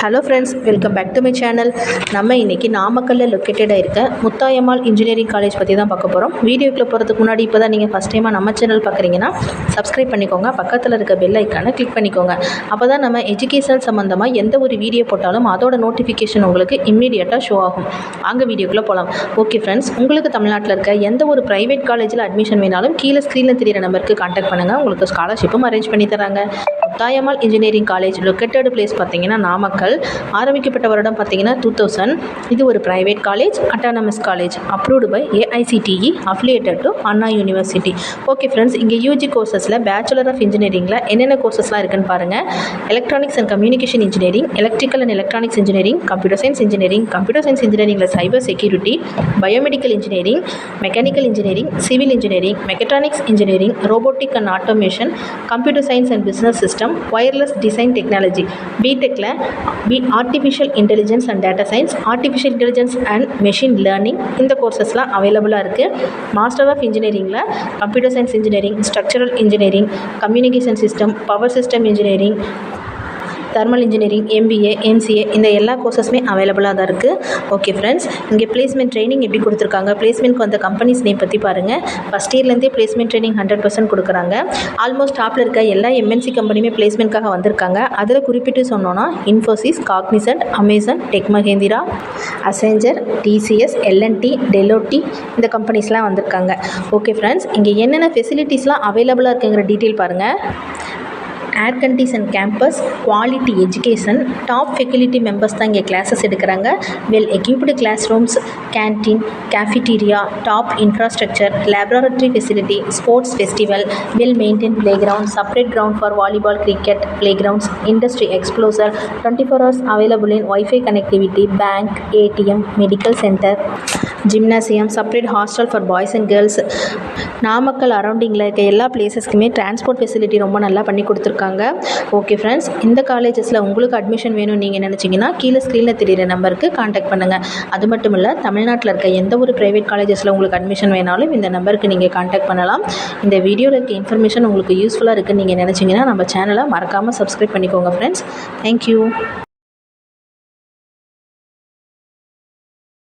Hello friends, welcome back to my channel. நம்ம இன்றைக்கி நாமக்கல்லில் லொக்கேட்டடாக இருக்க முத்தாயம்மாள் இன்ஜினியரிங் காலேஜ் பற்றி தான் பார்க்க போகிறோம். வீடியோக்குள்ளே போகிறதுக்கு முன்னாடி இப்போ தான் நீங்கள் ஃபஸ்ட் டைமாக நம்ம சேனல் பார்க்குறீங்கன்னா சப்ஸ்கிரைப் பண்ணிக்கோங்க, பக்கத்தில் இருக்க பெல் ஐக்கானை கிளிக் பண்ணிக்கோங்க. அப்போ தான் நம்ம எஜுகேஷன் சம்மந்தமாக எந்த ஒரு வீடியோ போட்டாலும் அதோட நோட்டிஃபிகேஷன் உங்களுக்கு இம்மீடியட்டாக ஷோ ஆகும். அங்கே வீடியோக்குள்ளே போகலாம். ஓகே ஃப்ரெண்ட்ஸ், உங்களுக்கு தமிழ்நாட்டில் இருக்க எந்த ஒரு ப்ரைவேட் காலேஜில் அட்மிஷன் வேணாலும் கீழே ஸ்க்ரீனில் தெரியிற நம்பருக்கு கான்டாக்ட் பண்ணுங்கள். உங்களுக்கு ஸ்காலர்ஷிப்பும் அரேஞ்ச் பண்ணி தராங்க. Muthayammal engineering college located place பார்த்தீங்கன்னா நாமக்கல். ஆரம்பிக்கப்பட்ட வருடம் பார்த்தீங்கன்னா 2000. இது ஒரு private college, autonomous college, approved by AICTE, affiliated to Anna university. Okay friends, இங்கே யூஜி கோர்சஸில் பேச்சுலர் ஆஃப் இன்ஜினியரிங்கில் என்னென்ன கோர்சஸ்லாம் இருக்குன்னு பாருங்கள். Electronics and communication engineering, electrical and electronics engineering, computer science engineering, computer science இன்ஜினியரிங்கில் cyber security, biomedical engineering, mechanical engineering, civil engineering, mechatronics engineering, robotic and automation, computer science and business system, wireless design technology. பிடெக்கில் artificial intelligence and data science, artificial intelligence and machine learning இந்த கோர்சஸ்லாம் அவைலபிளாக இருக்குது. Master of இன்ஜினியரிங்கில் computer science engineering, structural engineering, communication system, power system engineering, thermal engineering, MBA, MCA இந்த எல்லா கோர்சஸுமே அவைலபிளாக தான் இருக்குது. ஓகே ஃப்ரெண்ட்ஸ், இங்கே பிளேஸ்மெண்ட் ட்ரைனிங் எப்படி கொடுத்துருக்காங்க, பிளேஸ்மெண்ட்க்கு வந்த கம்பெனிஸ் நேம் பற்றி பாருங்கள். ஃபஸ்ட் இயர்லேருந்தே பிளேஸ்மெண்ட் ட்ரைனிங் 100% கொடுக்குறாங்க. ஆல்மோஸ்ட் டாப்பில் இருக்க எல்லா MNC கம்பெனியுமே பிளேஸ்மெண்ட்காக வந்திருக்காங்க. அதில் குறிப்பிட்டு சொன்னோன்னா Infosys, Cognizant, Amazon, tech Mahindra, Accenture, TCS, L&T, டெலோட்டி இந்த கம்பெனிஸ்லாம் வந்திருக்காங்க. ஓகே ஃப்ரெண்ட்ஸ், இங்கே என்னென்ன ஃபெசிலிட்டிஸ்லாம் அவைலபிளாக இருக்குங்கிற டீட்டெயில் பாருங்கள். Air condition campus, quality education, top faculty members தான் இங்கே கிளாஸஸ் எடுக்கிறாங்க. Well equipped class rooms, canteen, cafeteria, top infrastructure, laboratory facility, sports festival, well maintain play ground, separate ground for volleyball, cricket play grounds, industry exposure, 24 hours available in wifi connectivity, bank, ATM, medical centre, gymnasium, separate hostel for boys and girls. Namakkal அரௌண்டிங்கில் இருக்க எல்லா பிளேசஸ்க்குமே transport facility ரொம்ப நல்லா பண்ணி கொடுத்துருக்காங்க. Okay friends, இந்த காலேஜஸில் உங்களுக்கு அட்மிஷன் வேணும்னு நீங்கள் நினச்சிங்கன்னா கீழே ஸ்க்ரீனில் தெரியிற நம்பருக்கு கான்டாக்ட் பண்ணுங்கள். அது மட்டும் இல்லை, தமிழ்நாட்டில் இருக்க எந்த ஒரு ப்ரைவேட் காலேஜஸில் உங்களுக்கு அட்மிஷன் வேணாலும் இந்த நம்பருக்கு நீங்கள் கான்டாக்ட் பண்ணலாம். இந்த வீடியோவில் இருக்க இன்ஃபர்மேஷன் உங்களுக்கு யூஸ்ஃபுல்லாக இருக்குதுன்னு நீங்கள் நினச்சிங்கன்னா நம்ம சேனலை மறக்காமல் சப்ஸ்கிரைப் பண்ணிக்கோங்க ஃப்ரெண்ட்ஸ். தேங்க்யூ.